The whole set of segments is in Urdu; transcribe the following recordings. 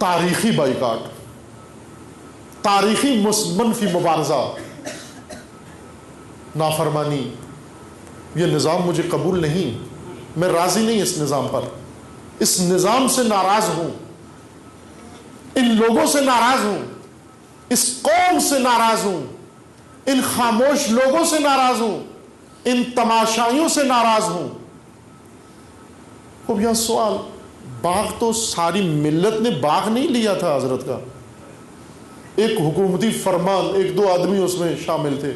تاریخی بائیکاٹ، تاریخی منفی مبارزہ، نافرمانی، یہ نظام مجھے قبول نہیں، میں راضی نہیں اس نظام پر، اس نظام سے ناراض ہوں، ان لوگوں سے ناراض ہوں، اس قوم سے ناراض ہوں، ان خاموش لوگوں سے ناراض ہوں، ان تماشائیوں سے ناراض ہوں۔ اب یہاں سوال، باغ تو ساری ملت نے باغ نہیں لیا تھا حضرت کا، ایک حکومتی فرمان، ایک دو آدمی اس میں شامل تھے،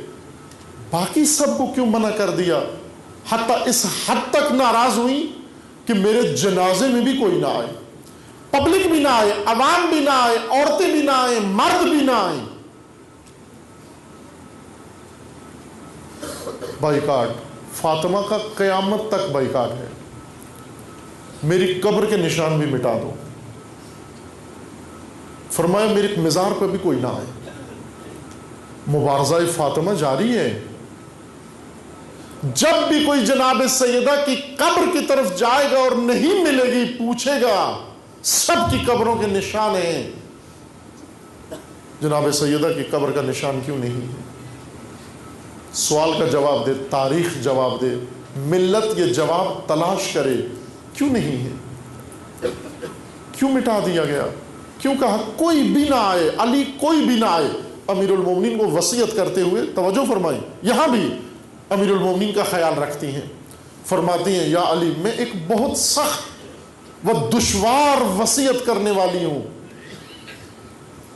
باقی سب کو کیوں منع کر دیا؟ حتیٰ اس حد تک ناراض ہوئی کہ میرے جنازے میں بھی کوئی نہ آئے، پبلک بھی نہ آئے، عوام بھی نہ آئے، عورتیں بھی نہ آئے، مرد بھی نہ آئے۔ بائیکاٹ فاطمہ کا قیامت تک بائیکاٹ ہے، میری قبر کے نشان بھی مٹا دو، فرمایا میرے مزار پہ بھی کوئی نہ آئے۔ مبارزہ فاطمہ جاری ہے، جب بھی کوئی جناب سیدہ کی قبر کی طرف جائے گا اور نہیں ملے گی، پوچھے گا سب کی قبروں کے نشان ہیں، جناب سیدہ کی قبر کا نشان کیوں نہیں ہے؟ سوال کا جواب دے، تاریخ جواب دے، ملت یہ جواب تلاش کرے، کیوں نہیں ہے؟ کیوں مٹا دیا گیا؟ کیوں کہا کوئی بھی نہ آئے، علی کوئی بھی نہ آئے؟ امیر المومنین کو وصیت کرتے ہوئے توجہ فرمائی، یہاں بھی امیر المومنین کا خیال رکھتی ہیں، فرماتی ہیں یا علی میں ایک بہت سخت و دشوار وصیت کرنے والی ہوں،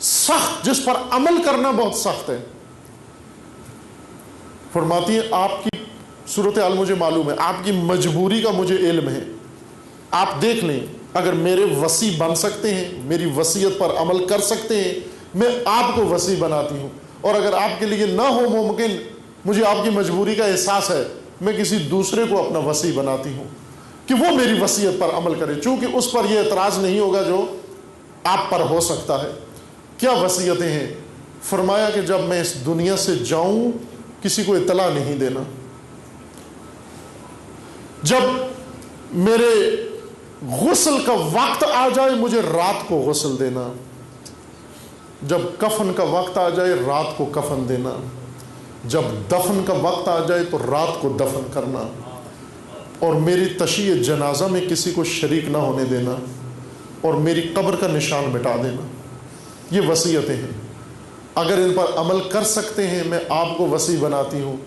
سخت، جس پر عمل کرنا بہت سخت ہے۔ فرماتی ہیں آپ کی صورتحال مجھے معلوم ہے، آپ کی مجبوری کا مجھے علم ہے، آپ دیکھ لیں اگر میرے وصی بن سکتے ہیں، میری وصیت پر عمل کر سکتے ہیں، میں آپ کو وصی بناتی ہوں، اور اگر آپ کے لیے نہ ہو ممکن، مجھے آپ کی مجبوری کا احساس ہے، میں کسی دوسرے کو اپنا وصی بناتی ہوں کہ وہ میری وصیت پر عمل کرے، چونکہ اس پر یہ اعتراض نہیں ہوگا جو آپ پر ہو سکتا ہے۔ کیا وصیتیں ہیں؟ فرمایا کہ جب میں اس دنیا سے جاؤں کسی کو اطلاع نہیں دینا، جب میرے غسل کا وقت آ جائے مجھے رات کو غسل دینا، جب کفن کا وقت آ جائے رات کو کفن دینا، جب دفن کا وقت آ جائے تو رات کو دفن کرنا، اور میری تشییع جنازہ میں کسی کو شریک نہ ہونے دینا، اور میری قبر کا نشان مٹا دینا۔ یہ وصیتیں ہیں، اگر ان پر عمل کر سکتے ہیں میں آپ کو وصی بناتی ہوں،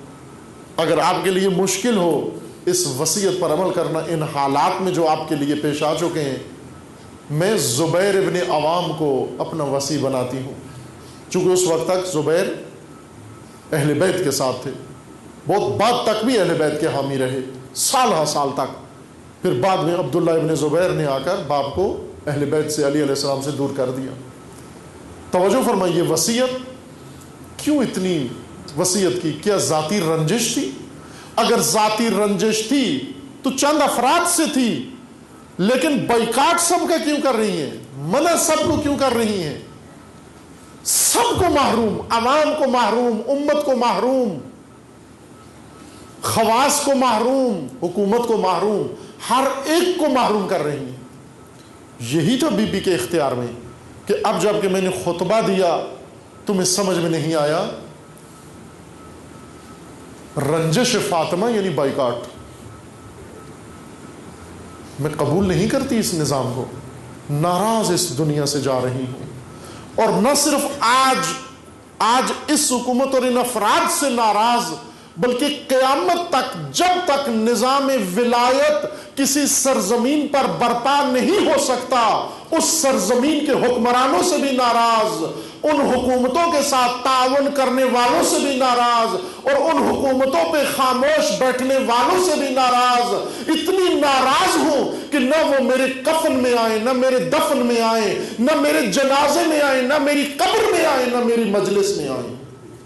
اگر آپ کے لیے مشکل ہو اس وصیت پر عمل کرنا ان حالات میں جو آپ کے لیے پیش آ چکے ہیں، میں زبیر ابن عوام کو اپنا وصی بناتی ہوں، چونکہ اس وقت تک زبیر اہل بیت کے ساتھ تھے، بہت بعد تک بھی اہل بیت کے حامی رہے، سال ہا سال تک، پھر بعد میں عبداللہ ابن زبیر نے آ کر باپ کو اہل بیت سے، علی علیہ السلام سے دور کر دیا۔ توجہ فرمائیے، وصیت کیوں اتنی وصیت کی؟ کیا ذاتی رنجش تھی؟ اگر ذاتی رنجش تھی تو چند افراد سے تھی، لیکن بائیکاٹ سب کا کیوں کر رہی ہیں؟ منع سب کو کیوں کر رہی ہیں؟ سب کو محروم، عوام کو محروم، امت کو محروم، خواص کو محروم، حکومت کو محروم، ہر ایک کو محروم کر رہی ہیں۔ یہی تھا بی بی کے اختیار میں کہ اب جب کہ میں نے خطبہ دیا تمہیں سمجھ میں نہیں آیا، رنجش فاطمہ یعنی بائیکاٹ، میں قبول نہیں کرتی اس نظام کو، ناراض اس دنیا سے جا رہی ہوں، اور نہ صرف آج اس حکومت اور ان افراد سے ناراض، بلکہ قیامت تک جب تک نظام ولایت کسی سرزمین پر برپا نہیں ہو سکتا، اس سرزمین کے حکمرانوں سے بھی ناراض، ان حکومتوں کے ساتھ تعاون کرنے والوں سے بھی ناراض، اور ان حکومتوں پہ خاموش بیٹھنے والوں سے بھی ناراض، اتنی ناراض ہوں کہ نہ وہ میرے کفن میں آئیں، نہ میرے دفن میں آئیں، نہ میرے جنازے میں آئیں، نہ میری قبر میں آئیں، نہ میری مجلس میں آئیں۔